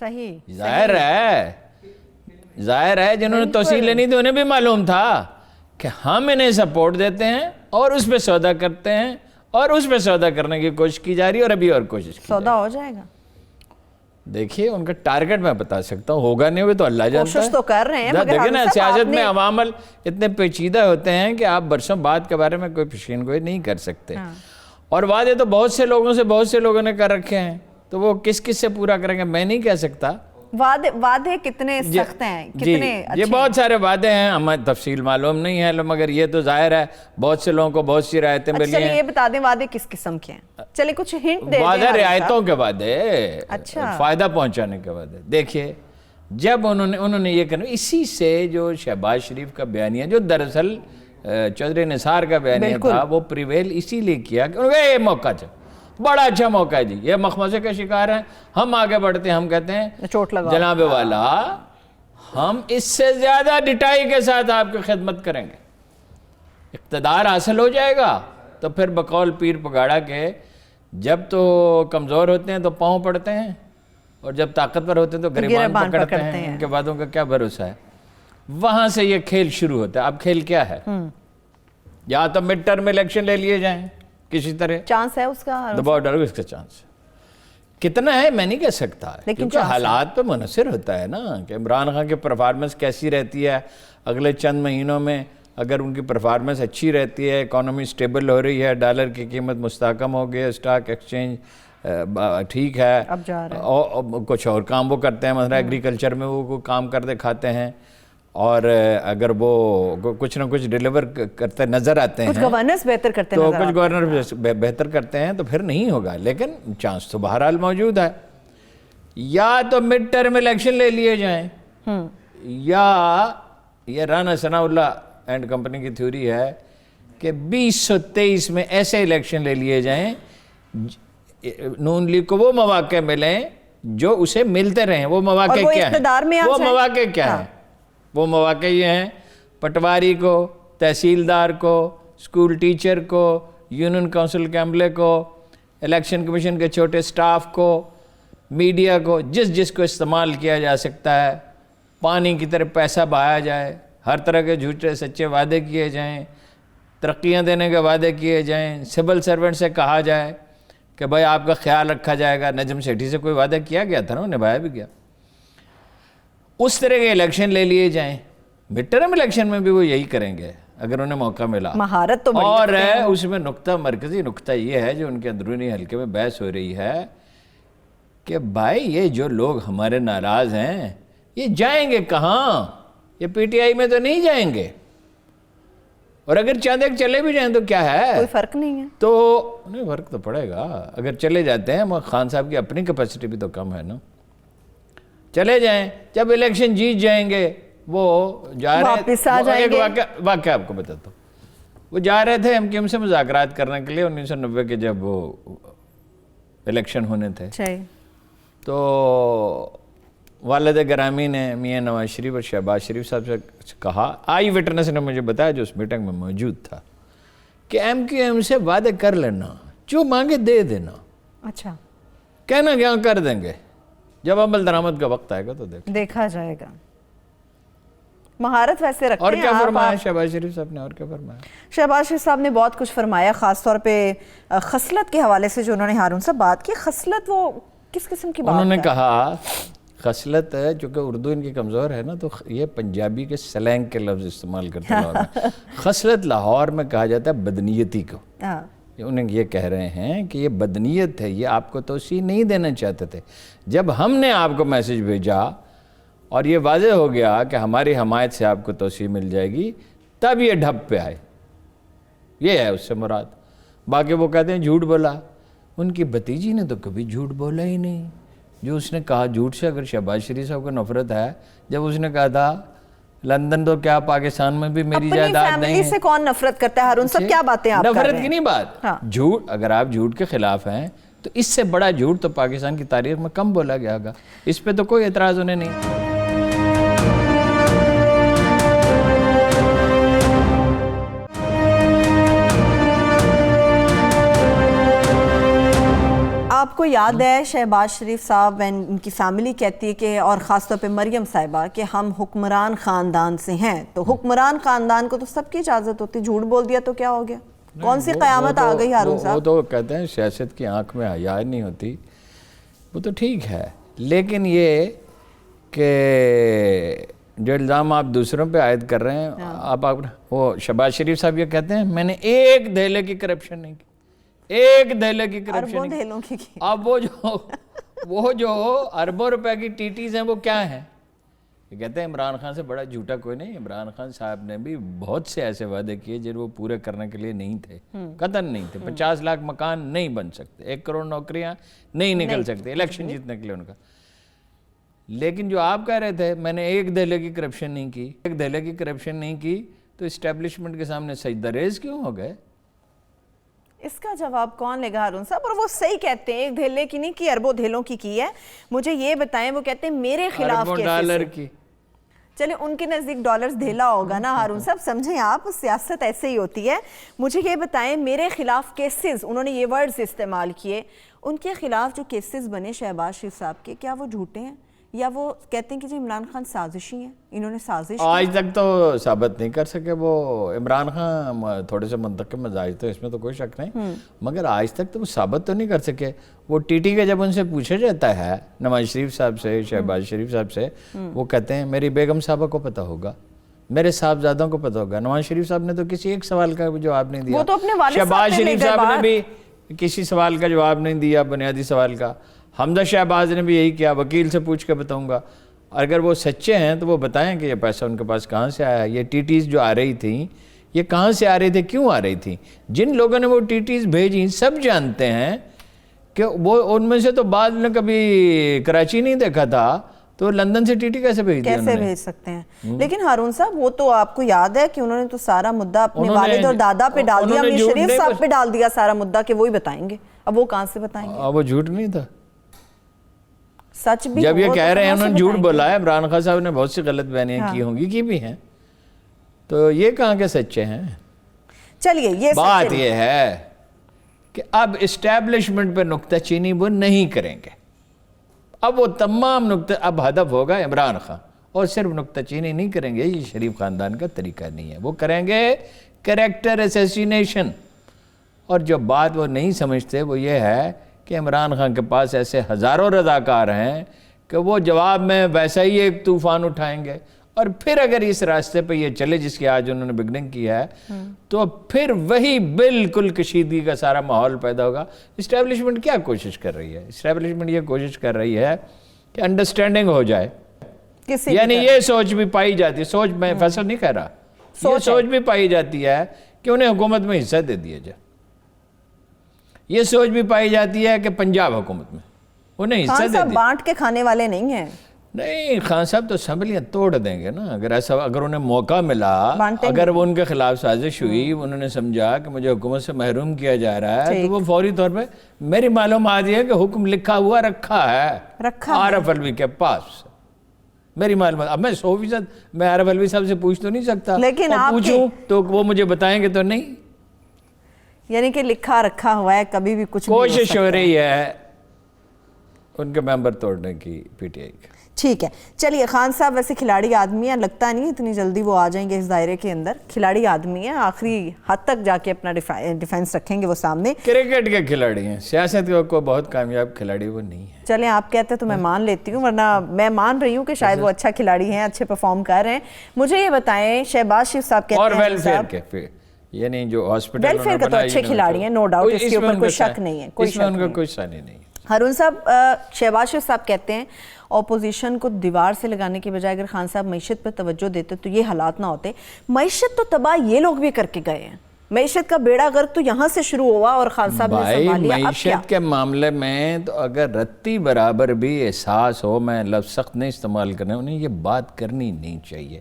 صحیح ظاہر ہے جنہوں نے توسیع لینی تھی انہیں بھی معلوم تھا کہ ہم انہیں سپورٹ دیتے ہیں اور اس پہ سودا کرتے ہیں اور اس پہ سودا کرنے کی کوشش کی جا رہی ہے اور ابھی اور کوشش کی سودا ہو جائے گا. دیکھیے ان کا ٹارگٹ میں بتا سکتا ہوں, ہوگا نہیں ہوگا تو اللہ جانتا ہے. کوشش تو کر رہے ہیں مگر دیکھیں نا سیاست میں عوامل اتنے پیچیدہ ہوتے ہیں کہ آپ برسوں بعد کے بارے میں کوئی پیشین گوئی نہیں کر سکتے. اور وعدے تو بہت سے لوگوں نے کر رکھے ہیں, تو وہ کس سے پورا کریں گے میں نہیں کہہ سکتا. وعدے کتنے سخت ہیں, کتنے یہ بہت سارے وعدے ہیں, ہمیں تفصیل معلوم نہیں ہے, مگر یہ تو ظاہر ہے بہت سے لوگوں کو بہت سی رعایتیں ملی ہیں. چلیے یہ بتا دیں وعدے کس قسم کے ہیں, چلے کچھ ہنٹ دے دیں. وعدے رعایتوں کے وعدے, فائدہ پہنچانے کے وعدے. دیکھیے جب انہوں نے یہ کرنا, اسی سے جو شہباز شریف کا بیانیہ جو دراصل چودھری نثار کا بیانیہ تھا وہ پریویل اسی لیے کیا کہ یہ موقع چاہے, بڑا اچھا موقع ہے جی, یہ مخمصے کا شکار ہیں, ہم آگے بڑھتے ہیں, ہم کہتے ہیں جناب والا ہم اس سے زیادہ ڈٹائی کے ساتھ آپ کی خدمت کریں گے. اقتدار حاصل ہو جائے گا تو پھر بقول پیر پگاڑا کے جب تو کمزور ہوتے ہیں تو پاؤں پڑتے ہیں اور جب طاقتور ہوتے ہیں تو گریبان پکڑتے ہیں. ان کے وعدوں کا کیا بھروسہ ہے. وہاں سے یہ کھیل شروع ہوتا ہے. اب کھیل کیا ہے, یا تو مڈ ٹرم الیکشن لے لیے جائیں کسی طرح, چانس ہے اس کا, دباؤ ڈالو, اس کا چانس کتنا ہے میں نہیں کہہ سکتا, کیونکہ حالات پہ منحصر ہوتا ہے نا کہ عمران خان کی پرفارمنس کیسی رہتی ہے اگلے چند مہینوں میں. اگر ان کی پرفارمنس اچھی رہتی ہے, اکانومی سٹیبل ہو رہی ہے, ڈالر کی قیمت مستحکم ہو گئی, اسٹاک ایکسچینج ٹھیک ہے, اور کچھ اور کام وہ کرتے ہیں, مثلا ایگریکلچر میں وہ کام کرتے کھاتے ہیں, اور اگر وہ کچھ نہ کچھ ڈیلیور کرتے نظر آتے ہیں, کچھ گورننس بہتر کرتے تو کچھ گورنر بہتر کرتے ہیں, تو پھر نہیں ہوگا. لیکن چانس تو بہرحال موجود ہے. یا تو مڈ ٹرم الیکشن لے لیے جائیں, یا یہ رانا ثناء اللہ اینڈ کمپنی کی تھیوری ہے کہ 2023 میں ایسے الیکشن لے لیے جائیں نون لیگ کو وہ مواقع ملیں جو اسے ملتے رہیں. وہ مواقع کیا ہیں, وہ مواقع یہ ہیں پٹواری کو, تحصیلدار کو, اسکول ٹیچر کو, یونین کونسل کے عملے کو, الیکشن کمیشن کے چھوٹے سٹاف کو, میڈیا کو, جس کو استعمال کیا جا سکتا ہے. پانی کی طرح پیسہ بہایا جائے, ہر طرح کے جھوٹے سچے وعدے کیے جائیں, ترقیاں دینے کے وعدے کیے جائیں, سول سرونٹ سے کہا جائے کہ بھائی آپ کا خیال رکھا جائے گا. نجم سیٹھی سے کوئی وعدہ کیا گیا تھا نا, نبھایا بھی گیا. اس طرح کے الیکشن لے لیے جائیں. مڈ ٹرم الیکشن میں بھی وہ یہی کریں گے اگر انہیں موقع ملا. مہارت تو اور اس میں مرکزی نقطہ یہ ہے جو ان کے اندرونی حلقے میں بحث ہو رہی ہے کہ بھائی یہ جو لوگ ہمارے ناراض ہیں یہ جائیں گے کہاں, یہ پی ٹی آئی میں تو نہیں جائیں گے, اور اگر چاند ایک چلے بھی جائیں تو کیا ہے, کوئی فرق نہیں ہے. تو نہیں فرق تو پڑے گا اگر چلے جاتے ہیں. خان صاحب کی اپنی کیپیسٹی بھی تو کم ہے نا. چلے جائیں, جب الیکشن جیت جائیں گے وہ جا رہے ایک واقعہ آپ کو بتاتا ہوں. وہ جا رہے تھے ایم کیو ایم سے مذاکرات کرنے کے لیے 1990 کے جب وہ الیکشن ہونے تھے, تو والد گرامی نے میاں نواز شریف اور شہباز شریف صاحب سے کہا, آئی وٹنس نے مجھے بتایا جو اس میٹنگ میں موجود تھا, کہ ایم کیو ایم سے وعدے کر لینا, جو مانگے دے دینا. اچھا, کہنا کیا کر دیں گے, جب عمل درآمد کا وقت آئے گا تو دیکھا جائے گا. مہارت ویسے رکھتے ہیں. اور کیا فرمایا شہباز شریف صاحب نے, اور کیا فرمایا شہباز شریف صاحب نے بہت کچھ فرمایا, خاص طور پہ خصلت کے حوالے سے جو انہوں نے ہارون صاحب بات کی. خصلت وہ کس قسم کی بات ہے؟ انہوں نے کہا خصلت ہے, چونکہ اردو ان کی کمزور ہے نا, تو یہ پنجابی کے سلینگ کے لفظ استعمال کرتے ہیں. خصلت لاہور میں کہا جاتا ہے بدنیتی کو. انہیں یہ کہہ رہے ہیں کہ یہ بدنیت ہے, یہ آپ کو توسیع نہیں دینا چاہتے تھے. جب ہم نے آپ کو میسج بھیجا اور یہ واضح ہو گیا کہ ہماری حمایت سے آپ کو توسیع مل جائے گی, تب یہ ڈھب پہ آئے. یہ ہے اس سے مراد. باقی وہ کہتے ہیں جھوٹ بولا. ان کی بھتیجی نے تو کبھی جھوٹ بولا ہی نہیں. جو اس نے کہا جھوٹ سے اگر شہباز شریف صاحب کو نفرت ہے, جب اس نے کہا تھا لندن تو کیا پاکستان میں بھی میری جائیداد نہیں ہے. اپنی سے کون نفرت کرتا ہے ہارون صاحب, کیا باتیں آپ کر رہے ہیں؟ نفرت کی نہیں بات, جھوٹ. اگر آپ جھوٹ کے خلاف ہیں تو اس سے بڑا جھوٹ تو پاکستان کی تاریخ میں کم بولا گیا ہوگا. اس پہ تو کوئی اعتراض انہیں نہیں. آپ کو یاد ہے شہباز شریف صاحب ان کی فیملی کہتی ہے کہ، اور خاص طور پہ مریم صاحبہ، کہ ہم حکمران خاندان سے ہیں، تو حکمران خاندان کو تو سب کی اجازت ہوتی، جھوٹ بول دیا تو کیا ہو گیا؟ کون سی قیامت آ گئی ہارون صاحب؟ وہ تو کہتے ہیں سیاست کی آنکھ میں حیا نہیں ہوتی، وہ تو ٹھیک ہے، لیکن یہ کہ جو الزام آپ دوسروں پہ عائد کر رہے ہیں، آپ وہ شہباز شریف صاحب یہ کہتے ہیں میں نے ایک دھیلے کی کرپشن نہیں کی، ایک دھیلے کی کرپشن نہیں کی۔ دھیلوں کی اب وہ جو اربوں روپے کی ٹیٹیز ہیں وہ کیا ہیں؟ یہ کہتے ہیں عمران خان سے بڑا جھوٹا کوئی نہیں، عمران خان صاحب نے بھی بہت سے ایسے وعدے کیے جن وہ پورے کرنے کے لیے نہیں تھے، قطعاً نہیں تھے۔ 50 لاکھ مکان نہیں بن سکتے، 1 کروڑ نوکریاں نہیں نکل سکتے الیکشن جیتنے کے لیے ان کا۔ لیکن جو آپ کہہ رہے تھے میں نے ایک دھیلے کی کرپشن نہیں کی، ایک دھیلے کی کرپشن نہیں کی، تو اسٹیبلشمنٹ کے سامنے سجدہ ریز کیوں ہو گئے؟ اس کا جواب کون لے گا ہارون صاحب؟ اور وہ صحیح کہتے ہیں، ایک دھیلے کی نہیں کی، اربوں دھیلوں کی ہے۔ مجھے یہ بتائیں، وہ کہتے ہیں میرے خلاف اربوں ڈالر کی، چلے ان کے نزدیک ڈالرز دھیلا ہوگا نا ہارون صاحب، سمجھیں آپ، سیاست ایسے ہی ہوتی ہے۔ مجھے یہ بتائیں میرے خلاف کیسز، انہوں نے یہ ورڈز استعمال کیے، ان کے خلاف جو کیسز بنے شہباز شریف صاحب کے، کیا وہ جھوٹے ہیں یا وہ کہتے ہیں کہ جی عمران خان سازشی ہیں، انہوں نے سازش؟ آج تک تو ثابت نہیں کر سکے وہ عمران خان، تھوڑے سے منطقی مزاج تو اس میں تو کوئی شک نہیں، مگر آج تک تو وہ ثابت تو نہیں کر سکے۔ وہ ٹی ٹی کا جب ان سے پوچھا جاتا ہے نواز شریف صاحب سے، شہباز شریف صاحب سے، وہ کہتے ہیں میری بیگم صاحبہ کو پتہ ہوگا، میرے صاحبزادوں کو پتہ ہوگا۔ نواز شریف صاحب نے تو کسی ایک سوال کا جواب نہیں دیا، شہباز شریف صاحب نے بھی کسی سوال کا جواب نہیں دیا، بنیادی سوال کا۔ حمزہ شہباز نے بھی یہی کیا، وکیل سے پوچھ کے بتاؤں گا، اگر وہ سچے ہیں تو وہ بتائیں کہ یہ پیسہ ان کے پاس کہاں سے آیا، یہ ٹی ٹیز جو آ رہی تھیں یہ کہاں سے آ رہی تھی، کیوں آ رہی تھیں؟ جن لوگوں نے وہ ٹی ٹیز بھیجیں سب جانتے ہیں کہ وہ ان میں سے تو بعض نے کبھی کراچی نہیں دیکھا تھا، تو لندن سے ٹی ٹی کیسے بھیج دیا؟ کیسے بھیج سکتے ہیں؟ لیکن ہارون صاحب وہ تو آپ کو یاد ہے کہ انہوں نے تو سارا مدعا اپنے والد اور دادا پہ ڈال دیا، امیر شریف صاحب پہ ڈال دیا سارا مدعا کہ وہی بتائیں گے، اب وہ کہاں سے بتائیں گے؟ وہ جھوٹ نہیں تھا، سچ بھی جب یہ کہہ رہے ہیں انہوں نے جھوٹ بولا ہے، عمران خان صاحب نے بہت سی غلط بیانیاں کی ہوں گی، کی بھی ہیں، تو یہ کہاں کے سچے ہیں؟ چلیے یہ بات یہ ہے کہ اب اسٹیبلشمنٹ پہ نکتہ چینی وہ نہیں کریں گے، اب وہ تمام نکتہ، اب ہدف ہوگا عمران خان، اور صرف نکتہ چینی نہیں کریں گے، یہ شریف خاندان کا طریقہ نہیں ہے، وہ کریں گے کریکٹر اسیسینیشن۔ اور جو بات وہ نہیں سمجھتے وہ یہ ہے کہ عمران خان کے پاس ایسے ہزاروں رضاکار ہیں کہ وہ جواب میں ویسا ہی ایک طوفان اٹھائیں گے، اور پھر اگر اس راستے پہ یہ چلے جس کی آج انہوں نے بگننگ کی ہے، تو پھر وہی بالکل کشیدگی کا سارا ماحول پیدا ہوگا۔ اسٹیبلشمنٹ کیا کوشش کر رہی ہے؟ اسٹیبلشمنٹ یہ کوشش کر رہی ہے کہ انڈرسٹینڈنگ ہو جائے، یعنی یہ سوچ بھی پائی جاتی ہے، سوچ میں فیصل نہیں کہہ رہا، یہ سوچ بھی پائی جاتی ہے کہ انہیں حکومت میں حصہ دے دیا جائے، یہ سوچ بھی پائی جاتی ہے کہ پنجاب حکومت میں انہیں حصہ دے دیا۔ بانٹ کے کھانے والے نہیں ہیں، نہیں، خان صاحب تو اسمبلیاں توڑ دیں گے نا، اگر ایسا، اگر انہیں موقع ملا، اگر وہ ان کے خلاف سازش ہوئی، انہوں نے سمجھا کہ مجھے حکومت سے محروم کیا جا رہا ہے، تو وہ فوری طور پہ، میری معلومات یہ ہے کہ حکم لکھا ہوا رکھا ہے عارف علوی کے پاس، میری معلومات، اب میں 100% میں عارف علوی صاحب سے پوچھ تو نہیں سکتا، لیکن آپ پوچھوں تو وہ مجھے بتائیں گے تو نہیں، یعنی کہ لکھا رکھا ہوا ہے، کبھی بھی کچھ کوشش ہو رہی ہے ان کے ممبر توڑنے کی پی ٹی آئی کی۔ ٹھیک ہے، چلیے خان صاحب ویسے کھلاڑی آدمی ہیں، لگتا نہیں اتنی جلدی وہ آ جائیں گے اس دائرے کے اندر، کھلاڑی آدمی ہیں، آخری حد تک جا کے اپنا ڈیفینس رکھیں گے وہ سامنے۔ کرکٹ کے کھلاڑی ہیں، سیاست کے کوئی بہت کامیاب کھلاڑی وہ نہیں ہے۔ چلیں آپ کہتے ہیں تو میں مان لیتی ہوں، ورنہ میں مان رہی ہوں کہ شاید وہ اچھا کھلاڑی ہیں، اچھے پرفارم کر رہے ہیں۔ مجھے یہ بتائیں شہباز شریف صاحب کہتے ہیں، اور ویلفیئر کے، یعنی جو ہاسپٹل ویلفیئر کا تو اچھے کھلاڑی ہیں، نو ڈاؤٹ، اس کے اوپر کوئی شک نہیں ہے، اس میں ان کا کوئی ثانی نہیں ہے۔ ہارون صاحب، شہباز شریف صاحب کہتے ہیں اپوزیشن کو دیوار سے لگانے کی بجائے اگر خان صاحب معیشت پر توجہ دیتے تو یہ حالات نہ ہوتے۔ معیشت تو تباہ یہ لوگ بھی کر کے گئے ہیں، معیشت کا بیڑا غرق تو یہاں سے شروع ہوا اور خان صاحب نے سنبھال لیا۔ معیشت کے معاملے میں تو اگر رتی برابر بھی احساس ہو، میں لفظ سخت نہیں استعمال کرنا، انہیں یہ بات کرنی نہیں چاہیے۔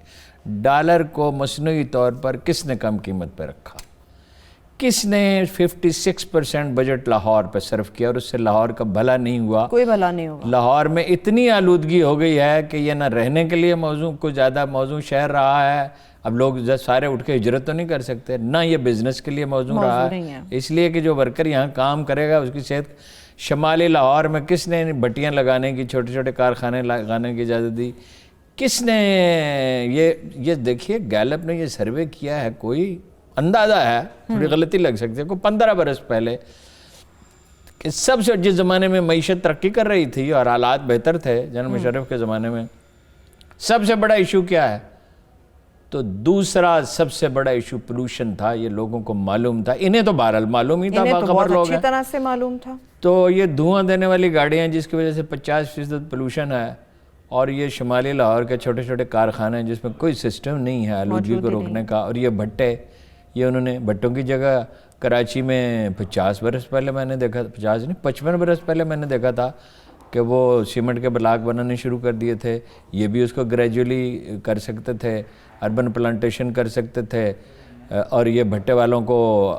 ڈالر کو مصنوعی طور پر کس نے کم قیمت پہ رکھا؟ کس نے 56% بجٹ لاہور پہ صرف کیا، اور اس سے لاہور کا بھلا نہیں ہوا؟ کوئی بھلا نہیں ہوگا۔ لاہور میں اتنی آلودگی ہو گئی ہے کہ یہ نہ رہنے کے لیے موزوں، کوئی زیادہ موزوں شہر رہا ہے، اب لوگ سارے اٹھ کے ہجرت تو نہیں کر سکتے، نہ یہ بزنس کے لیے موزوں رہا ہے، اس لیے کہ جو ورکر یہاں کام کرے گا اس کی صحت، شمالی لاہور میں کس نے بٹیاں لگانے کی، چھوٹے چھوٹے کارخانے لگانے کی اجازت دی؟ کس نے یہ دیکھیے گیلپ نے یہ سروے کیا ہے، کوئی اندازہ ہے، تھوڑی غلطی لگ سکتی ہے، کوئی 15 برس پہلے، کہ سب سے جس زمانے میں معیشت ترقی کر رہی تھی اور حالات بہتر تھے جنرل مشرف کے زمانے میں، سب سے بڑا ایشو کیا ہے؟ تو دوسرا سب سے بڑا ایشو پولوشن تھا. یہ لوگوں کو معلوم تھا، انہیں تو بہرحال معلوم ہی تھا، باخبر لوگ ہیں. اچھی طرح سے معلوم تھا. تو یہ دھواں دینے والی گاڑیاں جس کی وجہ سے 50% پولوشن ہے، اور یہ شمالی لاہور کے چھوٹے چھوٹے کارخانے جس میں کوئی سسٹم نہیں ہے آلودگی کو روکنے کا، اور یہ بھٹے، یہ انہوں نے بھٹوں کی جگہ کراچی میں 50 برس پہلے میں نے دیکھا، 50 نہیں 55 برس پہلے میں نے دیکھا تھا کہ وہ سیمنٹ کے بلاک بنانے شروع کر دیے تھے. یہ بھی اس کو گریجولی کر سکتے تھے، اربن پلانٹیشن کر سکتے تھے، اور یہ بھٹے والوں کو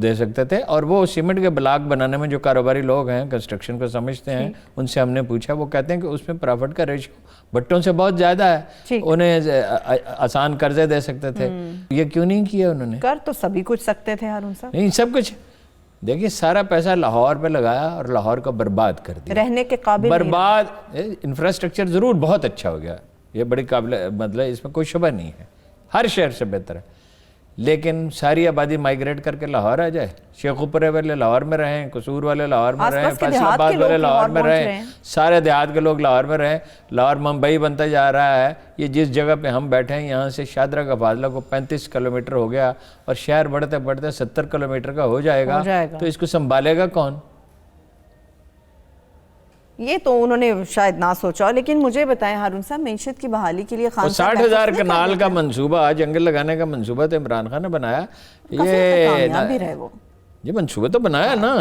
دے سکتے تھے. اور وہ سیمنٹ کے بلاک بنانے میں جو کاروباری لوگ ہیں، کنسٹرکشن کو سمجھتے ہیں، ان سے ہم نے پوچھا، وہ کہتے ہیں کہ اس میں پرافٹ کا ریشو بھٹوں سے بہت زیادہ ہے، انہیں آسان قرضے دے سکتے تھے. یہ کیوں نہیں کیا انہوں نے؟ کر تو سبھی کچھ سکتے تھے ہارون صاحب. نہیں، سب کچھ دیکھیے، سارا پیسہ لاہور پہ لگایا اور لاہور کو برباد کر دیا، رہنے کے قابل برباد. انفراسٹرکچر ضرور بہت اچھا ہو گیا، یہ بڑی قابل مطلب اس میں کوئی شبہ نہیں ہے، ہر شہر سے بہتر ہے، لیکن ساری آبادی مائیگریٹ کر کے لاہور آ جائے. شیخ اوپرے والے لاہور میں رہیں، قصور والے لاہور میں رہیں، فیصل آباد والے لاہور میں رہیں، سارے دیہات کے لوگ لاہور میں رہیں. لاہور ممبئی بنتا جا رہا ہے. یہ جس جگہ پہ ہم بیٹھے ہیں یہاں سے شاہدرہ کا فاصلہ کو 35 کلومیٹر ہو گیا، اور شہر بڑھتے بڑھتے 70 کلومیٹر کا ہو جائے گا. تو اس کو سنبھالے گا کون؟ یہ تو انہوں نے شاید نہ سوچا. لیکن مجھے بتائیں ہارون صاحب، معیشت کی بحالی کے لیے 60,000 کنال کا منصوبہ، جنگل لگانے کا منصوبہ تو عمران خان نے بنایا. یہ منصوبہ تو بنایا نا،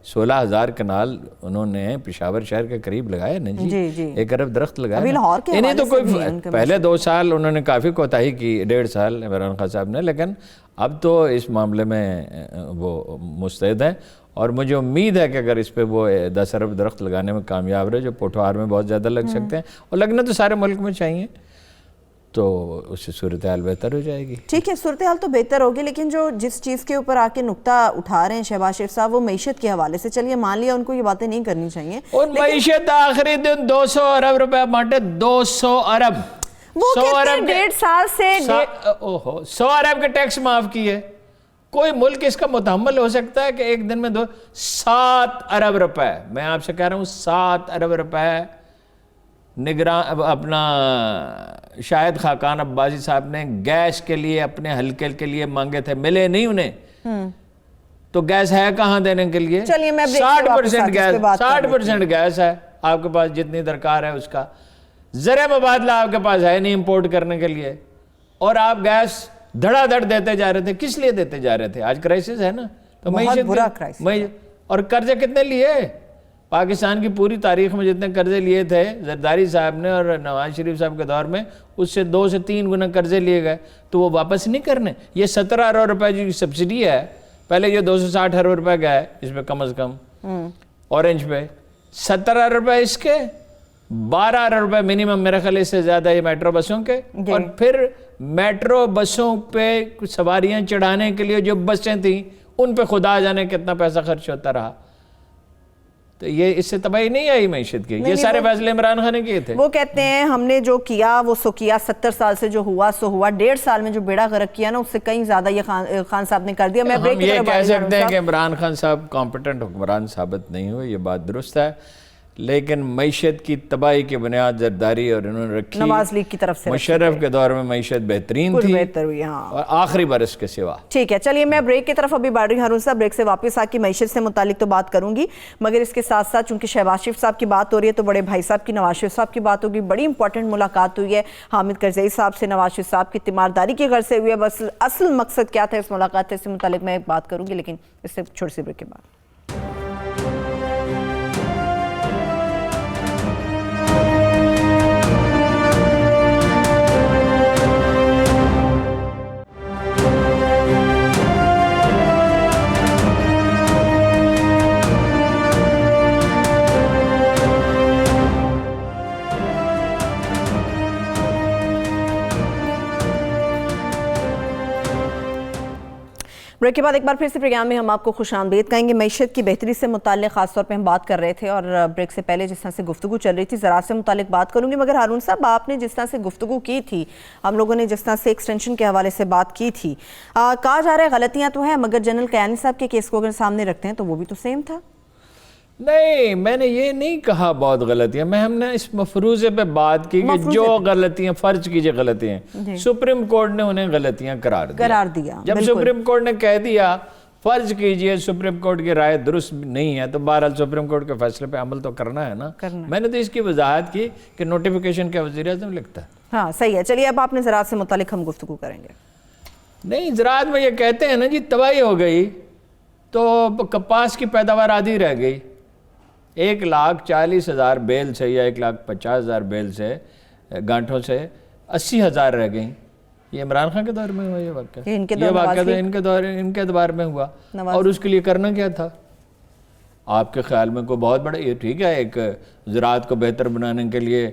16,000 کنال انہوں نے پشاور شہر کے قریب لگایا نا جی. 1 ارب درخت لگایا. انہیں تو کوئی پہلے 2 سال انہوں نے کافی کوتاہی کی، 1.5 سال عمران خان صاحب نے، لیکن اب تو اس معاملے میں وہ مستعد ہیں. اور مجھے امید ہے کہ اگر اس پہ وہ 10 ارب درخت لگانے میں کامیاب رہے، جو پوٹھوہار میں بہت زیادہ لگ سکتے ہیں، اور لگنا تو سارے ملک میں چاہیے، تو اس سے صورتحال بہتر ہو جائے گی. ٹھیک ہے، صورتحال تو بہتر ہوگی. لیکن جو جس چیز کے اوپر آ کے نقطہ اٹھا رہے ہیں شہباز شریف صاحب، وہ معیشت کے حوالے سے، چلیے مان لیا ان کو یہ باتیں نہیں کرنی چاہیے. اور معیشت آخری دن 200 ارب روپے بانٹے، 200 ارب. وہ کہتے ہیں 1.5 سال سے 100 ارب کے ٹیکس معاف کیے. کوئی ملک اس کا متحمل ہو سکتا ہے کہ ایک دن میں 7 ارب روپے، میں آپ سے کہہ رہا ہوں 7 ارب روپے نگران اپنا شاہد خاقان عباسی صاحب نے گیس کے لیے اپنے حلقے کے لیے مانگے تھے، ملے نہیں انہیں. تو گیس ہے کہاں دینے کے لیے؟ 60% گیس ہے آپ کے پاس، جتنی درکار ہے اس کا. زر مبادلہ آپ کے پاس ہے نہیں امپورٹ کرنے کے لیے، اور آپ گیس دھڑا دھڑ دیتے جا رہے تھے. کس لیے دیتے جا رہے تھے؟ آج کرائسس ہے نا، تو اور قرضے کتنے لیے؟ پاکستان کی پوری تاریخ میں جتنے قرضے لیے تھے زرداری صاحب نے اور نواز شریف صاحب کے دور میں، اس سے 2 سے 3 گنا قرضے لیے گئے. تو وہ واپس نہیں کرنے. یہ 17 ارب روپے جو سبسڈی ہے، پہلے یہ 260 ارب روپے گئے اس پہ کم از کم، اورنج پہ 17 ارب روپے اس کے، 12 ارب روپے منیمم میرے خیال اس سے زیادہ یہ میٹرو بسوں کے. اور پھر میٹرو بسوں پہ سواریاں چڑھانے کے لیے جو بسیں تھیں ان پہ خدا جانے کتنا پیسہ خرچ ہوتا رہا. تو یہ اس سے تباہی نہیں آئی معیشت کی. یہ سارے فیصلے عمران خان نے کیے تھے. وہ کہتے ہیں ہم نے جو کیا وہ سو کیا، 70 سال سے جو ہوا سو ہوا، 1.5 سال میں جو بیڑا غرق کیا نا اس سے کہیں زیادہ یہ خان صاحب نے کر دیا. ہم یہ کہہ سکتے ہیں کہ عمران خان صاحب کمپیٹنٹ حکمران ثابت نہیں ہوئے، یہ بات درست ہے، لیکن معیشت کی تباہی کی بنیاد زرداری اور انہوں نے رکھی نواز لیگ کی طرف سے. مشرف کے دور میں معیشت بہترین تھی، بہتر ہوئی ہاں، اور آخری برس کے سوا. ٹھیک ہے، چلیے میں بریک کی طرف ابھی بڑھ رہی ہوں ہارون صاحب. بریک سے واپس آ کے معیشت سے متعلق تو بات کروں گی، مگر اس کے ساتھ ساتھ چونکہ شہباز شریف صاحب کی بات ہو رہی ہے تو بڑے بھائی صاحب کی نواز شریف صاحب کی بات ہوگی. بڑی امپورٹنٹ ملاقات ہوئی ہے حامد کرزئی صاحب سے، نواز شریف صاحب کی تیمارداری کی غرض سے ہوئی ہے. بس اصل مقصد کیا تھا اس ملاقات سے متعلق میں بات کروں گی، لیکن اس سے چھوٹی سی بریک کے بعد. بریک کے بعد ایک بار پھر سے پروگرام میں ہم آپ کو خوش آمدید کہیں گے. معیشت کی بہتری سے متعلق خاص طور پہ ہم بات کر رہے تھے اور بریک سے پہلے جس طرح سے گفتگو چل رہی تھی زراعت سے متعلق بات کروں گی, مگر ہارون صاحب آپ نے جس طرح سے گفتگو کی تھی, ہم لوگوں نے جس طرح سے ایکسٹینشن کے حوالے سے بات کی تھی, کہا جا رہا ہے غلطیاں تو ہیں مگر جنرل کیانی صاحب کے کیس کو اگر سامنے رکھتے ہیں تو وہ بھی تو سیم تھا. نہیں, میں نے یہ نہیں کہا بہت غلطیاں, ہم نے اس مفروضے پہ بات کی کہ جو غلطیاں فرض کیجئے غلطیاں سپریم کورٹ نے انہیں غلطیاں قرار دیا. جب سپریم کورٹ نے کہہ دیا فرض کیجئے سپریم کورٹ کی رائے درست نہیں ہے تو بہرحال سپریم کورٹ کے فیصلے پہ عمل تو کرنا ہے نا. میں نے تو اس کی وضاحت کی کہ نوٹیفیکیشن کیا وزیر اعظم لکھتا ہے. ہاں صحیح ہے. چلیے اب آپ نے زراعت سے متعلق ہم گفتگو کریں گے. نہیں, زراعت میں یہ کہتے ہیں نا جی تباہی ہو گئی تو کپاس کی پیداوار آدھی رہ گئی. 1,40,000 بیل سے یا 1,50,000 بیل سے گانٹھوں سے 80,000 رہ گئیں. یہ عمران خان کے دور میں ہوا یہ واقعہ. یہ واقعہ تو ان کے دور میں ہوا. اور اس کے لیے کرنا کیا تھا آپ کے خیال میں؟ کوئی بہت بڑا, یہ ٹھیک ہے ایک زراعت کو بہتر بنانے کے لیے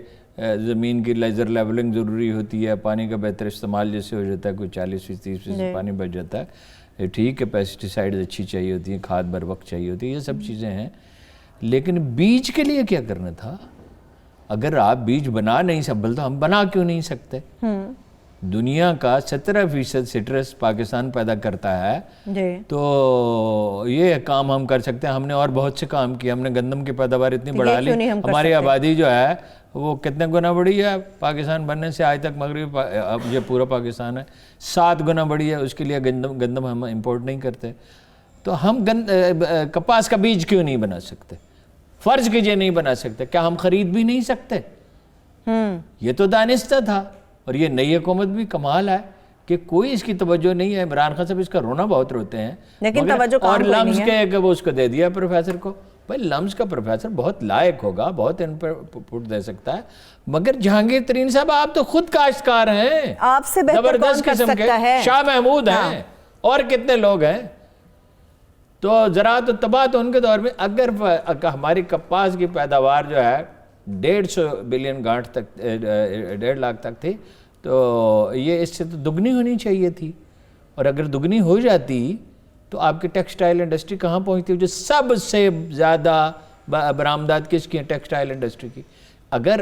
زمین کی لیزر لیولنگ ضروری ہوتی ہے, پانی کا بہتر استعمال جیسے ہو جاتا ہے, کوئی 40-30% پانی بچ جاتا ہے, ٹھیک ہے, پیسٹیسائڈز اچھی چاہیے ہوتی ہیں, کھاد بر وقت چاہیے ہوتی ہے, یہ سب چیزیں ہیں. لیکن بیج کے لیے کیا کرنا تھا؟ اگر آپ بیج بنا نہیں سکتے تو ہم بنا کیوں نہیں سکتے؟ دنیا کا 17% سٹرس پاکستان پیدا کرتا ہے تو یہ کام ہم کر سکتے ہیں. ہم نے اور بہت سے کام کیے. ہم نے گندم کی پیداوار اتنی بڑھا لی, ہماری آبادی جو ہے وہ کتنے گنا بڑھی ہے پاکستان بننے سے آج تک. مغربی اب یہ پورا پاکستان ہے 7 گنا بڑھی ہے. اس کے لیے گندم ہم امپورٹ نہیں کرتے. تو ہم کپاس کا بیج کیوں نہیں بنا سکتے؟ فرض کیجئے نہیں بنا سکتے, کیا ہم خرید بھی نہیں سکتے؟ یہ تو دانستہ تھا. اور یہ نئی حکومت بھی کمال ہے کہ کوئی اس کی توجہ نہیں ہے. عمران خان صاحب اس کا رونا بہت روتے ہیں, لیکن توجہ اور لمز کے کہ وہ اس کو دے دیا پروفیسر کو. بھائی لمز کا پروفیسر بہت لائق ہوگا, بہت ان پر پٹ دے سکتا ہے, مگر جہانگیر ترین صاحب آپ تو خود کاشتکار ہیں, آپ سے بہتر کون کر سکتا ہے؟ شاہ محمود ہیں اور کتنے لوگ ہیں. تو زراعت و تباہ تو ان کے دور میں. اگر ہماری کپاس کی پیداوار جو ہے 150 بلین گانٹھ تک 1.5 لاکھ تک تھی تو یہ اس سے تو دگنی ہونی چاہیے تھی. اور اگر دگنی ہو جاتی تو آپ کی ٹیکسٹائل انڈسٹری کہاں پہنچتی؟ جو سب سے زیادہ برآمدات کس کی ہیں؟ ٹیکسٹائل انڈسٹری کی. اگر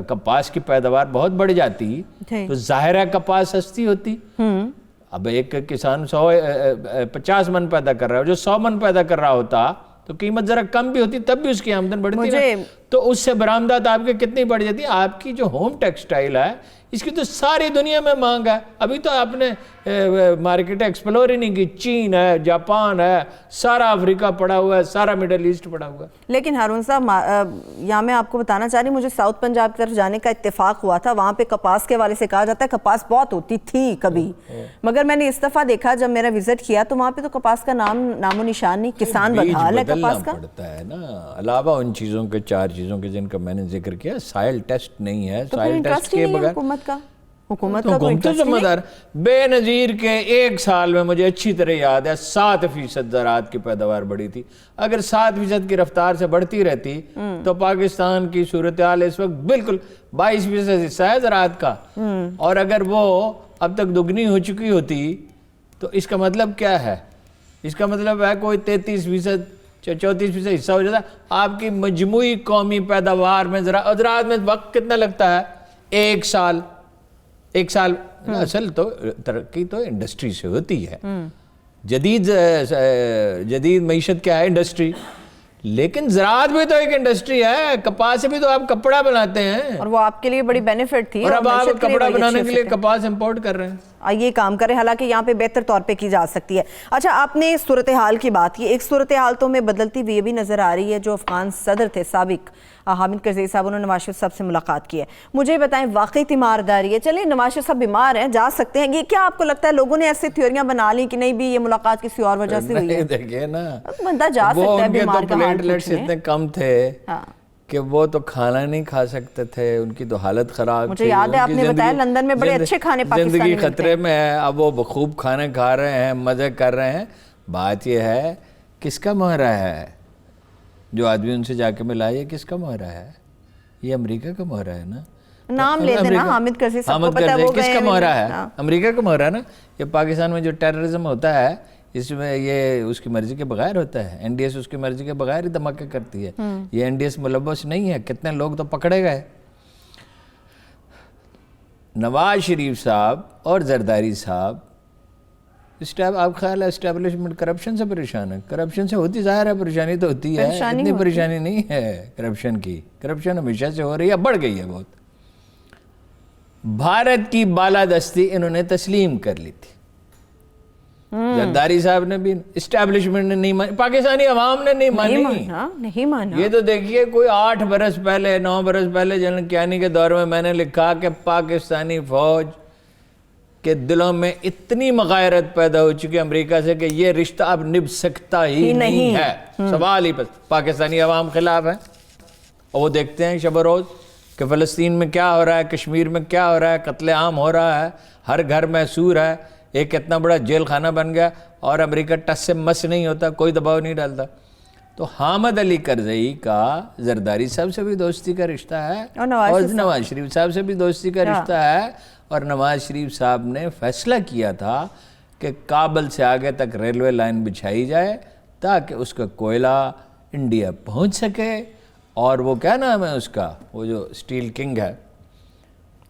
کپاس کی پیداوار بہت بڑھ جاتی تو ظاہر ہے کپاس سستی ہوتی. اب ایک کسان 50 من پیدا کر رہا ہے, جو 100 من پیدا کر رہا ہوتا تو قیمت ذرا کم بھی ہوتی, تب بھی اس کی آمدن بڑھتی ہے, تو اس سے برآمدات آپ کے کتنی بڑھ جاتی. آپ کی جو ہوم ٹیکسٹائل ہے اس کی تو ساری دنیا میں مانگ ہے. ابھی تو آپ نے مارکیٹ ایکسپلور ہی نہیں کی. چین ہے, جاپان ہے, سارا افریقہ پڑا ہوا ہے, سارا مڈل ایسٹ پڑا ہوا ہے. لیکن ہارون صاحب یہاں میں آپ کو بتانا چاہ رہی, مجھے ساؤتھ پنجاب کی طرف جانے کا اتفاق ہوا تھا. وہاں پہ کپاس کے حوالے سے کہا جاتا ہے کپاس بہت ہوتی تھی کبھی, مگر میں نے اس دفعہ دیکھا جب میرا وزٹ کیا تو وہاں پہ تو کپاس کا نام و نشان نہیں. کسان بدحال ہے کپاس کا. پڑتا ہے نا, علاوہ ان چیزوں کے 4 چیزوں کے جن کا میں نے ذکر کیا. سائل ٹیسٹ نہیں ہے, سائل ٹیسٹ کے بغیر حکومت کا کوئی تو ذمہ دار. بے نظیر کے 1 سال میں مجھے اچھی طرح یاد ہے 7% زراعت کی پیداوار بڑھی تھی. اگر 7% کی رفتار سے بڑھتی رہتی تو پاکستان کی صورتحال اس وقت بالکل 22% حصہ ہے زراعت کا. اور اگر وہ اب تک دگنی ہو چکی ہوتی تو اس کا مطلب کیا ہے؟ اس کا مطلب ہے کوئی 33% 34% حصہ ہو جاتا. آپ کی مجموعی قومی پیداوار میں زراعت میں وقت کتنا لگتا ہے؟ 1 سال. 1 سال. اصل تو ترقی تو انڈسٹری سے ہوتی ہے. جدید معیشت کیا ہے؟ انڈسٹری. لیکن زراعت بھی تو ایک انڈسٹری ہے. کپاس سے بھی تو آپ کپڑا بناتے ہیں, اور وہ آپ کے لیے بڑی بینیفٹ تھی, اور اب آپ کپڑا بنانے کے لیے کپاس امپورٹ کر رہے ہیں. یہ کام کریں, حالانکہ یہاں پہ بہتر طور پہ کی جا سکتی ہے. اچھا, آپ نے صورتحال کی بات کی. ایک صورتحال تو میں بدلتی ہوئی یہ بھی نظر آ رہی ہے, جو افغان صدر تھے سابق حامد کرزئی صاحب, انہوں نے نواز شریف صاحب سے ملاقات کی ہے. مجھے بتائیں واقعی تیمارداری ہے؟ چلیں نواز شریف صاحب بیمار ہیں, جا سکتے ہیں, یہ کیا آپ کو لگتا ہے لوگوں نے ایسے تھیوریاں بنا لی کہ نہیں بھی یہ ملاقات کسی اور وجہ سے ہوئی ہے؟ دیکھیں نا, بندہ جا سکتا ہے بیمار کا حال پوچھنے. اتنے کم تھے کہ وہ تو کھانا نہیں کھا سکتے تھے, ان کی تو حالت خراب تھی. مجھے یاد ہے آپ نے بتایا لندن میں بڑے اچھے کھانے پاکستانی زندگی خطرے میں ہے. اب وہ خوب کھانے کھا رہے ہیں, مزے کر رہے ہیں. بات یہ ہے کس کا مہرہ ہے جو آدمی ان سے جا کے ملا, یہ کس کا مہرہ ہے؟ یہ امریکہ کا مہرہ ہے نا. نام لے دینا حامد کرزئی صاحب کو, پتہ ہے وہ کس کا مہرہ ہے؟ امریکہ کا مہرہ ہے نا. یہ پاکستان میں جو ٹیررزم ہوتا ہے اس میں یہ اس کی مرضی کے بغیر ہوتا ہے. NDS اس کی مرضی کے بغیر ہی دھماکے کرتی ہے. یہ NDS ملوث نہیں ہے. کتنے لوگ تو پکڑے گئے. نواز شریف صاحب اور زرداری صاحب آپ خیال ہے اسٹیبلشمنٹ کرپشن سے پریشان ہے؟ کرپشن سے ہوتی ظاہر ہے پریشانی تو ہوتی ہے, اتنی پریشانی نہیں ہے کرپشن کی. کرپشن ہمیشہ سے ہو رہی ہے, بڑھ گئی ہے بہت. بھارت کی بالادستی انہوں نے تسلیم کر لی تھی. زرداری صاحب نے بھی, اسٹیبلشمنٹ نے نہیں مانی, پاکستانی عوام نے نہیں مانی. یہ تو دیکھیے کوئی 8 برس پہلے 9 برس پہلے جنرل کیانی کے دور میں میں نے لکھا کہ پاکستانی فوج کے دلوں میں اتنی مغایرت پیدا ہو چکی امریکہ سے کہ یہ رشتہ اب نبھ سکتا ہی نہیں ہے. سوال ہی پاکستانی عوام خلاف ہے, اور وہ دیکھتے ہیں شب و روز کہ فلسطین میں کیا ہو رہا ہے, کشمیر میں کیا ہو رہا ہے, قتل عام ہو رہا ہے, ہر گھر محصور ہے. ایک اتنا بڑا جیل خانہ بن گیا اور امریکہ ٹس سے مس نہیں ہوتا, کوئی دباؤ نہیں ڈالتا. تو حامد علی کرزئی کا زرداری صاحب سے بھی دوستی کا رشتہ ہے, اور نواز شریف صاحب سے بھی دوستی کا رشتہ ہے. اور نواز شریف صاحب نے فیصلہ کیا تھا کہ کابل سے آگے تک ریلوے لائن بچھائی جائے تاکہ اس کا کوئلہ انڈیا پہنچ سکے. اور وہ کیا نام ہے اس کا, وہ جو اسٹیل کنگ ہے,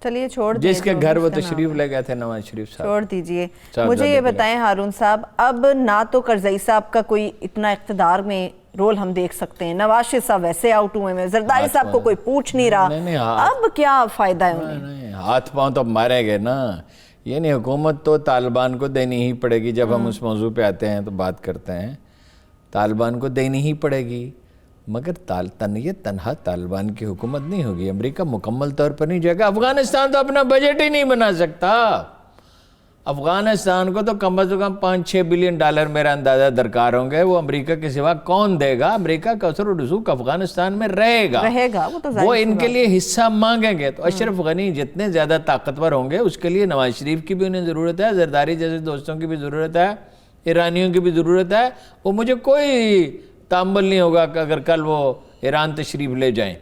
چلیے چھوڑ جس کے گھر وہ تشریف لے گئے تھے نواز شریف صاحب, چھوڑ دیجئے. مجھے یہ بتائیں ہارون صاحب, اب نہ تو کرزئی صاحب کا کوئی اتنا اقتدار میں رول ہم دیکھ سکتے ہیں, نواز شریف صاحب ویسے آؤٹ ہوئے ہیں, زرداری صاحب کو کوئی پوچھ نہیں رہا, اب کیا فائدہ ہے انہیں؟ ہاتھ پاؤں تو مارے گئے نا. یہ نہیں, حکومت تو طالبان کو دینی ہی پڑے گی. جب ہم اس موضوع پہ آتے ہیں تو بات کرتے ہیں, طالبان کو دینی ہی پڑے گی. مگر یہ تنہا طالبان کی حکومت نہیں ہوگی, امریکہ مکمل طور پر نہیں جائے گا. افغانستان تو اپنا بجٹ ہی نہیں بنا سکتا. افغانستان کو تو کم از کم $5-6 بلین میرا اندازہ درکار ہوں گے. وہ امریکہ کے سوا کون دے گا؟ امریکہ کا اثر و رسوخ افغانستان میں رہے گا, وہ ان کے لیے حصہ مانگیں گے. تو اشرف غنی جتنے زیادہ طاقتور ہوں گے اس کے لیے نواز شریف کی بھی انہیں ضرورت ہے, زرداری جیسے دوستوں کی بھی ضرورت ہے, ایرانیوں کی بھی ضرورت ہے. وہ مجھے کوئی تعامل نہیں ہوگا کہ اگر کل وہ ایران تشریف لے جائیں.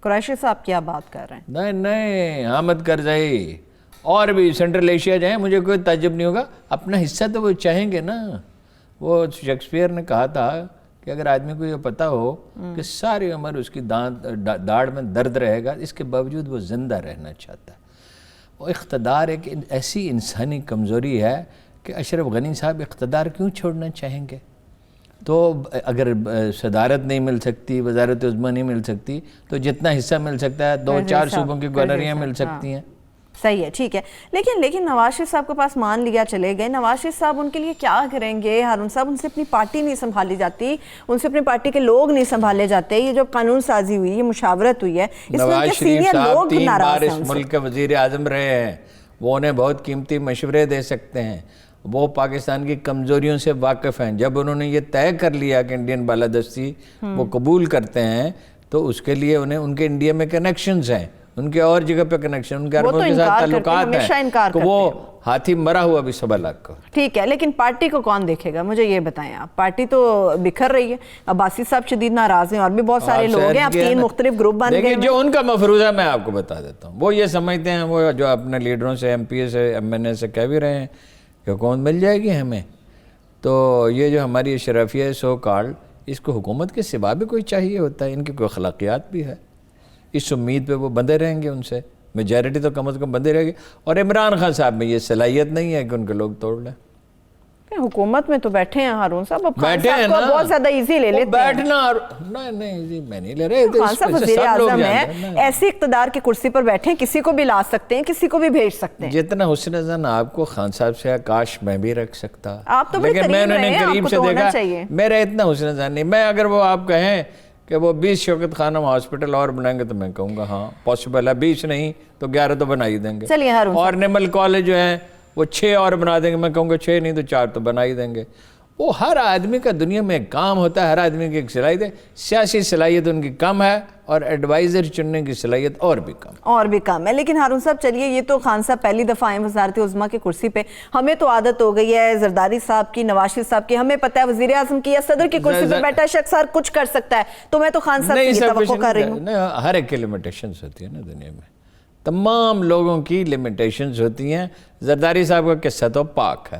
قریشی صاحب کیا بات کر رہے ہیں؟ نہیں, حامد کرزئی اور بھی سینٹرل ایشیا جائیں, مجھے کوئی تعجب نہیں ہوگا. اپنا حصہ تو وہ چاہیں گے نا. وہ شیکسپیئر نے کہا تھا کہ اگر آدمی کو یہ پتہ ہو کہ ساری عمر اس کی داڑھ میں درد رہے گا, اس کے باوجود وہ زندہ رہنا چاہتا ہے. وہ اقتدار ایک ایسی انسانی کمزوری ہے کہ اشرف غنی صاحب اقتدار کیوں چھوڑنا چاہیں گے؟ تو اگر صدارت نہیں مل سکتی, وزارت عظمیٰ نہیں مل سکتی, تو جتنا حصہ مل سکتا ہے 2-4 صوبوں کی گورنریاں مل سکتی ہیں. صحیح ہے, ٹھیک ہے. لیکن نواز شریف صاحب کے پاس مان لیا چلے گئے, نواز شریف صاحب ان کے لیے کیا کریں گے؟ ہارون صاحب, ان سے اپنی پارٹی نہیں سنبھالی جاتی, ان سے اپنی پارٹی کے لوگ نہیں سنبھالے جاتے. یہ جو قانون سازی ہوئی, یہ مشاورت ہوئی ہے, اس میں ان کے سینئر لوگ 3 بار ناراض ہیں. اس ملک کے وزیر اعظم رہے ہیں, وہ انہیں بہت قیمتی مشورے دے سکتے ہیں. وہ پاکستان کی کمزوریوں سے واقف ہیں. جب انہوں نے یہ طے کر لیا کہ انڈین بالادستی وہ قبول کرتے ہیں, تو اس کے لیے انہیں ان کے انڈیا میں کنیکشنز ہیں, ان کے اور جگہ پہ کنیکشن, ان کے عربوں کے ساتھ تعلقات ہیں, تو وہ ہاتھی مرا ہوا بھی 1.25 لاکھ کا. ٹھیک ہے, لیکن پارٹی کو کون دیکھے گا؟ مجھے یہ بتائیں آپ. پارٹی تو بکھر رہی ہے, عباسی صاحب شدید ناراض ہیں, اور بھی بہت سارے لوگ ہیں, اب 3 مختلف گروپ بن گئے. جو ان کا مفروضہ میں آپ کو بتا دیتا ہوں, وہ یہ سمجھتے ہیں, وہ جو اپنے لیڈروں سے, ایم پی اے سے, ایم این اے سے کہہ بھی رہے ہیں کہ حکومت مل جائے گی ہمیں, تو یہ جو ہماری اشرافیہ ہے سو کالڈ, اس کو حکومت کے سوا بھی کوئی چاہیے ہوتا ہے, ان کی کوئی اخلاقیات بھی ہے. اس امید پہ وہ بندے رہیں گے, ان سے میجارٹی تو کم از کم بندے رہے گی. اور عمران خان صاحب میں یہ صلاحیت نہیں ہے کہ ان کے لوگ توڑ لیں. حکومت میں تو بیٹھے ہیں ہارون صاحب, اب خان صاحب کو بہت زیادہ ایزی لے لیتے ہیں. بیٹھنا نہیں میں نہیں لے رہے. خان صاحب وزیر اعظم ہیں, ایسی اقتدار کی کرسی پر بیٹھے, کسی کو بھی لا سکتے ہیں, کسی کو بھی بھیج سکتے ہیں. جتنا حسن زن آپ کو خان صاحب سے کاش میں بھی رکھ سکتا, آپ تو بڑے قریب رہے ہیں, آپ کو تو ہونا چاہیے. میرا اتنا حسن زن نہیں. میں اگر وہ آپ کہیں کہ وہ 20 شوکت خانم ہاسپٹل اور بنائیں گے تو میں کہوں گا ہاں پاسبل ہے. 20 نہیں تو 11 تو بنا ہی دیں گے. چلیے ہارون, اور نمل کالج جو ہیں وہ 6 اور بنا دیں گے, میں کہوں گا 6 نہیں تو 4 تو بنا ہی دیں گے. وہ ہر آدمی کا دنیا میں ایک کام ہوتا ہے, ہر آدمی کی ایک صلاحیت ہے. سیاسی صلاحیت ان کی کم ہے, اور ایڈوائزر چننے کی صلاحیت اور بھی کم ہے. لیکن ہارون صاحب چلیے, یہ تو خان صاحب پہلی دفعہ آئے وزارت عظمیٰ کی کرسی پہ, ہمیں تو عادت ہو گئی ہے زرداری صاحب کی, نواز شریف صاحب کی, ہمیں پتہ ہے وزیر اعظم کی یا صدر کی کرسی پہ بیٹھا شخص ہر کچھ کر سکتا ہے. تو میں تو خان صاحب سے یہ توقع کر رہی ہوں. ہر ایک کی لمیٹیشنز ہوتی ہیں نا دنیا میں, تمام لوگوں کی لمیٹیشنز ہوتی ہیں. زرداری صاحب کا قصہ تو پاک ہے,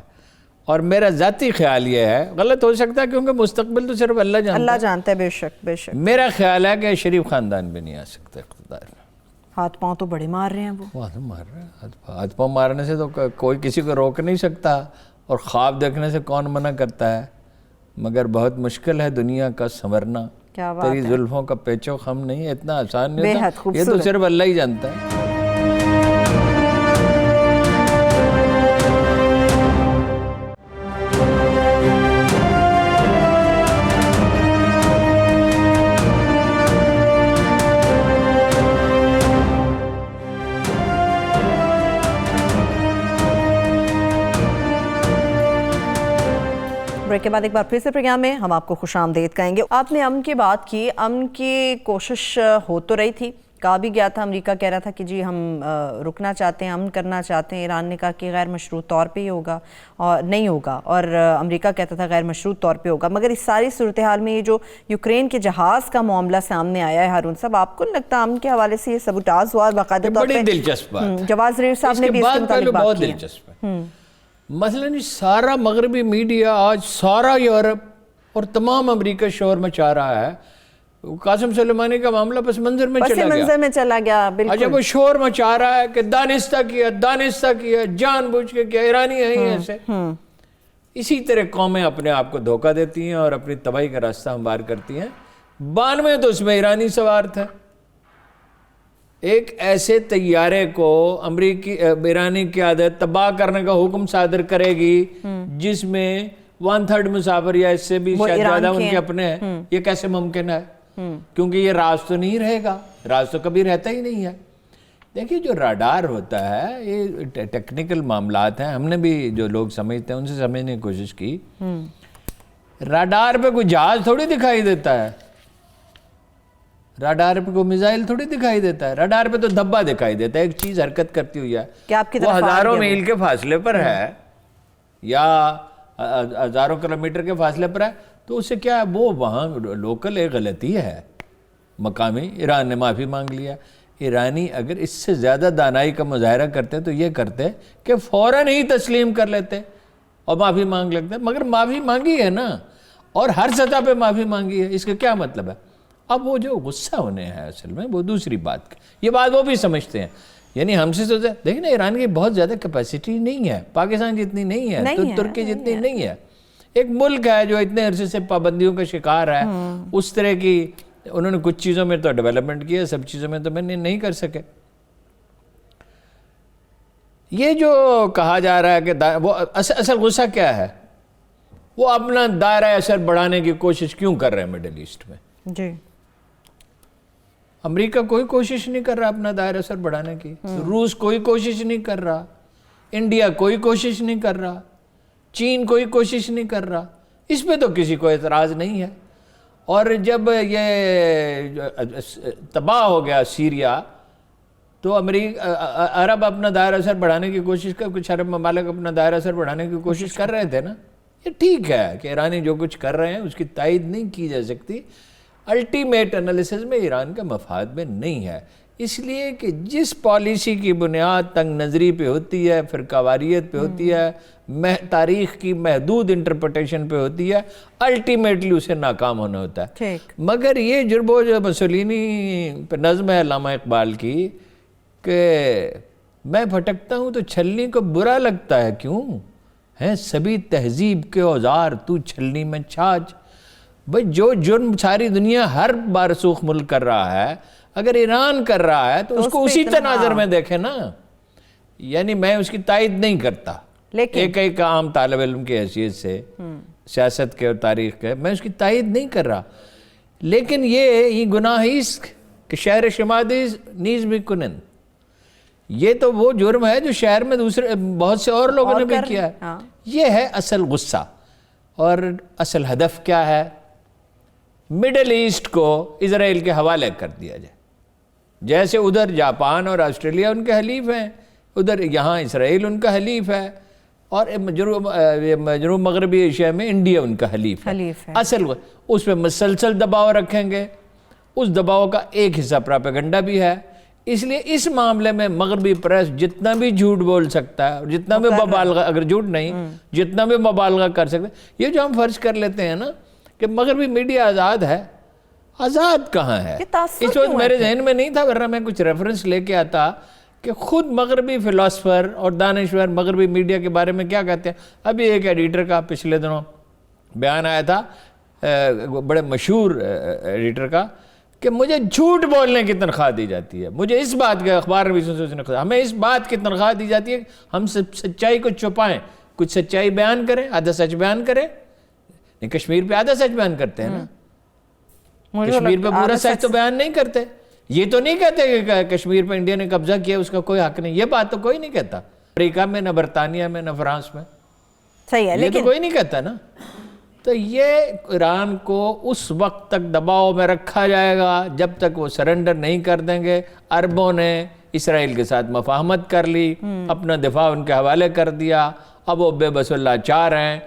اور میرا ذاتی خیال یہ ہے، غلط ہو سکتا ہے کیونکہ مستقبل تو صرف اللہ جانتا ہے، اللہ جانتا ہے، بے شک بے شک. میرا خیال ہے کہ شریف خاندان بھی نہیں آ سکتا اقتدار میں. ہاتھ پاؤں تو بڑے مار رہے ہیں وہ تو مار رہے ہیں، ہاتھ پاؤں مارنے سے تو کوئی کسی کو روک نہیں سکتا، اور خواب دیکھنے سے کون منع کرتا ہے، مگر بہت مشکل ہے دنیا کا سنورنا. کیا بات تیری زلفوں کا پیچو خم نہیں ہے، اتنا آسان نہیں بے ہوتا، حد یہ خوبصورت. تو صرف اللہ ہی جانتا ہے. بریک کے بعد ایک بار پھر سے پروگرام میں ہم آپ کو خوش آمدید کہیں گے. آپ نے امن کی بات کی، امن کی کوشش ہو تو رہی تھی، کہا بھی گیا تھا، امریکہ کہہ رہا تھا کہ جی ہم رکنا چاہتے ہیں، امن کرنا چاہتے ہیں. ایران نے کہا کہ غیر مشروط طور پہ ہی ہوگا اور نہیں ہوگا، اور امریکہ کہتا تھا غیر مشروط طور پہ ہوگا. مگر اس ساری صورتحال میں یہ جو یوکرین کے جہاز کا معاملہ سامنے آیا ہے ہارون صاحب، آپ کو نہیں لگتا امن کے حوالے سے یہ سبوٹاژ ہوا باقاعدہ طور پہ؟ بڑی دلچسپ بات. جواز ریف صاحب نے بھی اس کے متعلق بات بہت کی ہے. دلچسپ ہے. مثلاً سارا مغربی میڈیا آج سارا یورپ اور تمام امریکہ شور مچا رہا ہے. قاسم سلیمانی کا معاملہ پس منظر میں پس چلا گیا. منظر میں چلا گیا، بالکل. اچھا وہ شور مچا رہا ہے کہ دانستہ کیا جان بوجھ کے کیا، ایرانی ہیں ایسے. اسی طرح قومیں اپنے آپ کو دھوکہ دیتی ہیں اور اپنی تباہی کا راستہ ہموار کرتی ہیں. 92 تو اس میں ایرانی سوار تھا. ایک ایسے طیارے کو امریکی ایرانی قیادت تباہ کرنے کا حکم صادر کرے گی جس میں 1/3 مسافر یا اس سے بھی شاید زیادہ ان کے اپنے ہیں. یہ کیسے ممکن ہے؟ کیونکہ یہ راز تو نہیں رہے گا، راز تو کبھی رہتا ہی نہیں ہے. دیکھیے جو راڈار ہوتا ہے یہ ٹیکنیکل معاملات ہیں، ہم نے بھی جو لوگ سمجھتے ہیں ان سے سمجھنے کی کوشش کی. راڈار پہ کوئی جہاز تھوڑی دکھائی دیتا ہے، راڈار پہ کوئی میزائل تھوڑی دکھائی دیتا ہے، راڈار پہ تو دھبا دکھائی دیتا ہے، ایک چیز حرکت کرتی ہوئی ہے. وہ ہزاروں میل کے فاصلے پر ہے یا ہزاروں کلومیٹر کے فاصلے پر ہے، تو اس سے کیا ہے، وہ وہاں لوکل ایک غلطی ہے مقامی. ایران نے معافی مانگ لیا. ایرانی اگر اس سے زیادہ دانائی کا مظاہرہ کرتے تو یہ کرتے کہ فوراً ہی تسلیم کر لیتے اور معافی مانگ لیتے. مگر معافی مانگی ہے نا، اور ہر سطح پہ معافی مانگی ہے. اس کا کیا مطلب ہے؟ اب وہ جو غصہ ہونے ہیں اصل میں وہ دوسری بات. یہ بات وہ بھی سمجھتے ہیں، یعنی ہم سے سوچتے ہیں. دیکھیں نا ایران کی بہت زیادہ کیپیسٹی نہیں ہے، پاکستان جتنی نہیں ہے، ترکی جتنی نہیں ہے. ایک ملک ہے جو اتنے عرصے سے پابندیوں کا شکار ہے. اس طرح کی انہوں نے کچھ چیزوں میں تو ڈیولپمنٹ کیا، سب چیزوں میں تو میں نہیں کر سکے. یہ جو کہا جا رہا ہے کہ وہ اصل غصہ کیا ہے، وہ اپنا دائرہ اثر بڑھانے کی کوشش کیوں کر رہے ہیں مڈل ایسٹ میں؟ جی امریکہ کوئی کوشش نہیں کر رہا اپنا دائرہ اثر بڑھانے کی، روس کوئی کوشش نہیں کر رہا، انڈیا کوئی کوشش نہیں کر رہا، چین کوئی کوشش نہیں کر رہا. اس پہ تو کسی کو اعتراض نہیں ہے. اور جب یہ تباہ ہو گیا سیریا تو عرب اپنا دائرہ اثر بڑھانے کی کوشش کچھ عرب ممالک اپنا دائرہ اثر بڑھانے کی کوشش کر رہے تھے نا. یہ ٹھیک ہے کہ ایرانی جو کچھ کر رہے ہیں اس کی تائید نہیں کی جا سکتی. الٹیمیٹ انالیسز میں ایران کا مفاد میں نہیں ہے، اس لیے کہ جس پالیسی کی بنیاد تنگ نظری پہ ہوتی ہے، فرقہ واریت پہ ہوتی ہے، تاریخ کی محدود انٹرپریٹیشن پہ ہوتی ہے، الٹیمیٹلی اسے ناکام ہونا ہوتا ہے. مگر یہ جربو جو مسولینی پہ نظم ہے علامہ اقبال کی کہ میں بھٹکتا ہوں تو چھلنی کو برا لگتا ہے کیوں، ہیں سبھی تہذیب کے اوزار تو چھلنی میں چھاج. بھئی جو جرم ساری دنیا ہر بارسوخ ملک کر رہا ہے، اگر ایران کر رہا ہے تو اس کو اسی تناظر میں دیکھیں نا. یعنی میں اس کی تائید نہیں کرتا، ایک عام طالب علم کی حیثیت سے سیاست کے اور تاریخ کے میں اس کی تائید نہیں کر رہا. لیکن یہ گناہ است کہ شہر شمادی نیز بھی کنن، یہ تو وہ جرم ہے جو شہر میں دوسرے بہت سے اور لوگوں نے بھی کیا ہے. یہ ہے اصل غصہ. اور اصل ہدف کیا ہے؟ مڈل ایسٹ کو اسرائیل کے حوالے کر دیا جائے. جیسے ادھر جاپان اور آسٹریلیا ان کے حلیف ہیں، ادھر یہاں اسرائیل ان کا حلیف ہے، اور جنوب مغربی ایشیا میں انڈیا ان کا حلیف ہے. اصل اس پہ مسلسل دباؤ رکھیں گے. اس دباؤ کا ایک حصہ پراپیگنڈا بھی ہے، اس لیے اس معاملے میں مغربی پریس جتنا بھی جھوٹ بول سکتا ہے، جتنا بھی مبالغہ، اگر جھوٹ نہیں جتنا بھی مبالغہ کر سکتا ہے، یہ جو ہم فرض کر لیتے ہیں نا کہ مغربی میڈیا آزاد ہے، آزاد کہاں ہے؟ اس وقت میرے ذہن میں نہیں تھا، ورنہ میں کچھ ریفرنس لے کے آتا کہ خود مغربی فلاسفر اور دانشور مغربی میڈیا کے بارے میں کیا کہتے ہیں۔ ابھی ایک ایڈیٹر کا پچھلے دنوں بیان آیا تھا، بڑے مشہور ایڈیٹر کا، کہ مجھے جھوٹ بولنے کی تنخواہ دی جاتی ہے، مجھے اس بات کے اخبار ہمیں اس بات کی تنخواہ دی جاتی ہے کہ ہم سچائی کو چھپائیں، کچھ سچائی بیان کریں، آدھا سچ بیان کریں۔ نہیں، کشمیر پہ آدھا سچ بیان کرتے ہیں نا، کشمیر پہ پورا سچ تو بیان نہیں کرتے۔ یہ تو نہیں کہتے کہ کشمیر پہ انڈیا نے قبضہ کیا، اس کا کوئی حق نہیں، یہ بات تو کوئی نہیں کہتا، امریکہ میں، نہ برطانیہ میں، نہ فرانس میں، صحیح ہے، یہ تو کوئی نہیں کہتا نا۔ تو یہ ایران کو اس وقت تک دباؤ میں رکھا جائے گا جب تک وہ سرنڈر نہیں کر دیں گے۔ عربوں نے اسرائیل کے ساتھ مفاہمت کر لی، اپنا دفاع ان کے حوالے کر دیا، اب وہ بے بس اللہ چار ہیں،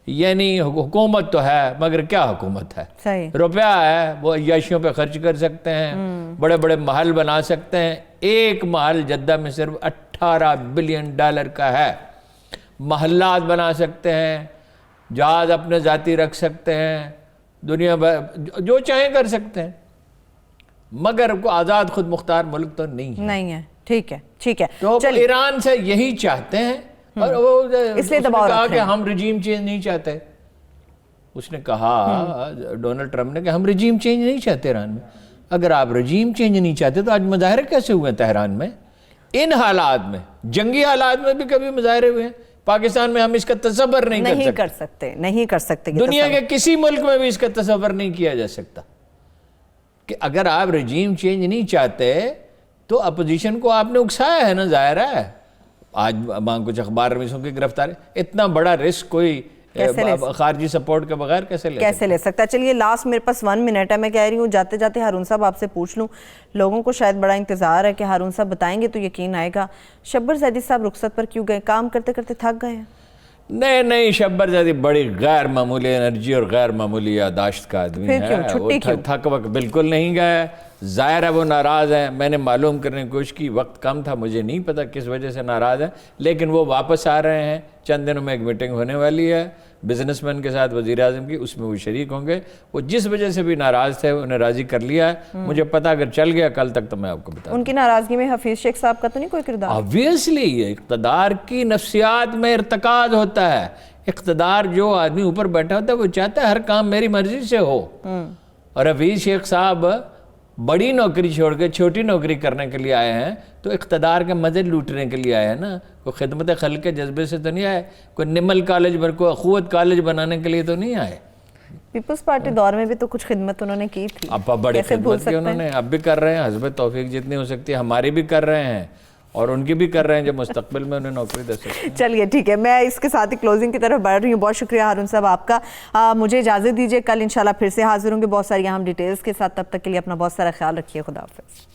یعنی حکومت تو ہے مگر کیا حکومت ہے؟ روپیہ ہے، وہ عیاشیوں پہ خرچ کر سکتے ہیں، بڑے بڑے محل بنا سکتے ہیں۔ ایک محل جدہ میں صرف $18 بلین کا ہے، محلات بنا سکتے ہیں، جہاز اپنے ذاتی رکھ سکتے ہیں، دنیا جو چاہیں کر سکتے ہیں، مگر کو آزاد خود مختار ملک تو نہیں ہے۔ ٹھیک ہے، ٹھیک ہے۔ تو ایران سے یہی چاہتے ہیں، اور وہ اس لیے دباؤ کہا کہ ہم رجیم چینج نہیں چاہتے۔ اس نے کہا ڈونلڈ ٹرمپ نے کہ ہم رجیم چینج نہیں چاہتے ایران میں۔ اگر آپ رجیم چینج نہیں چاہتے تو آج مظاہرے کیسے ہوئے ہیں تہران میں؟ ان حالات میں، جنگی حالات میں بھی کبھی مظاہرے ہوئے ہیں۔ پاکستان میں ہم اس کا تصور نہیں کر سکتے، دنیا کے کسی ملک میں بھی اس کا تصور نہیں کیا جا سکتا کہ اگر آپ رجیم چینج نہیں چاہتے تو اپوزیشن کو آپ نے اکسایا ہے نا، ظاہر ہے۔ آج کچھ اخبار نویسوں کی گرفتاری، اتنا بڑا رسک کوئی خارجی سپورٹ کے بغیر کیسے لے سکتا؟ چلیے لاسٹ میرے پاس 1 منٹ ہے، میں کہہ رہی ہوں جاتے جاتے ہارون صاحب آپ سے پوچھ لوں، لوگوں کو شاید بڑا انتظار ہے کہ ہارون صاحب بتائیں گے تو یقین آئے گا، شبر زیدی صاحب رخصت پر کیوں گئے؟ کام کرتے کرتے تھک گئے ہیں؟ نہیں، شبر زیدی بڑی غیر معمولی انرجی اور غیر معمولی یاداشت کا آدمی ہے، وہ تھک وقت بالکل نہیں گئے۔ ظاہر ہے وہ ناراض ہیں، میں نے معلوم کرنے کی کوشش کی، وقت کم تھا، مجھے نہیں پتا کس وجہ سے ناراض ہیں، لیکن وہ واپس آ رہے ہیں۔ چند دنوں میں ایک میٹنگ ہونے والی ہے بزنس مین کے ساتھ وزیر اعظم کی، اس میں وہ شریک ہوں گے۔ وہ جس وجہ سے بھی ناراض تھے انہیں راضی کر لیا ہے، مجھے پتا اگر چل گیا کل تک تو میں آپ کو بتا دوں۔ ان کی ناراضگی میں حفیظ شیخ صاحب کا تو نہیں کوئی کردار؟ آبویسلی اقتدار کی نفسیات میں ارتکاز ہوتا ہے۔ اقتدار جو آدمی اوپر بیٹھا ہوتا ہے وہ چاہتا ہے ہر کام میری مرضی سے ہو، اور حفیظ شیخ صاحب بڑی نوکری چھوڑ کے چھوٹی نوکری کرنے کے لیے آئے ہیں تو اقتدار کے مزے لوٹنے کے لیے آئے ہیں نا، کوئی خدمت خلق کے جذبے سے تو نہیں آئے، کوئی نمل کالج کوئی اخوت کالج بنانے کے لیے تو نہیں آئے۔ پیپلز پارٹی دور میں بھی تو کچھ خدمت انہوں نے کی تھی، اب بڑی خدمت کی انہوں نے، اب بھی کر رہے ہیں، حسب توفیق جتنی ہو سکتی ہے ہماری بھی کر رہے ہیں اور ان کی بھی کر رہے ہیں جو مستقبل میں انہیں نوکری دے سکتے ہیں۔ چلیے ٹھیک ہے، میں اس کے ساتھ ہی کلوزنگ کی طرف بڑھ رہی ہوں۔ بہت شکریہ ہارون صاحب آپ کا، مجھے اجازت دیجیے، کل انشاءاللہ پھر سے حاضر ہوں گے بہت ساری اہم ڈیٹیلز کے ساتھ، تب تک کے لیے اپنا بہت سارا خیال رکھیے، خدا حافظ۔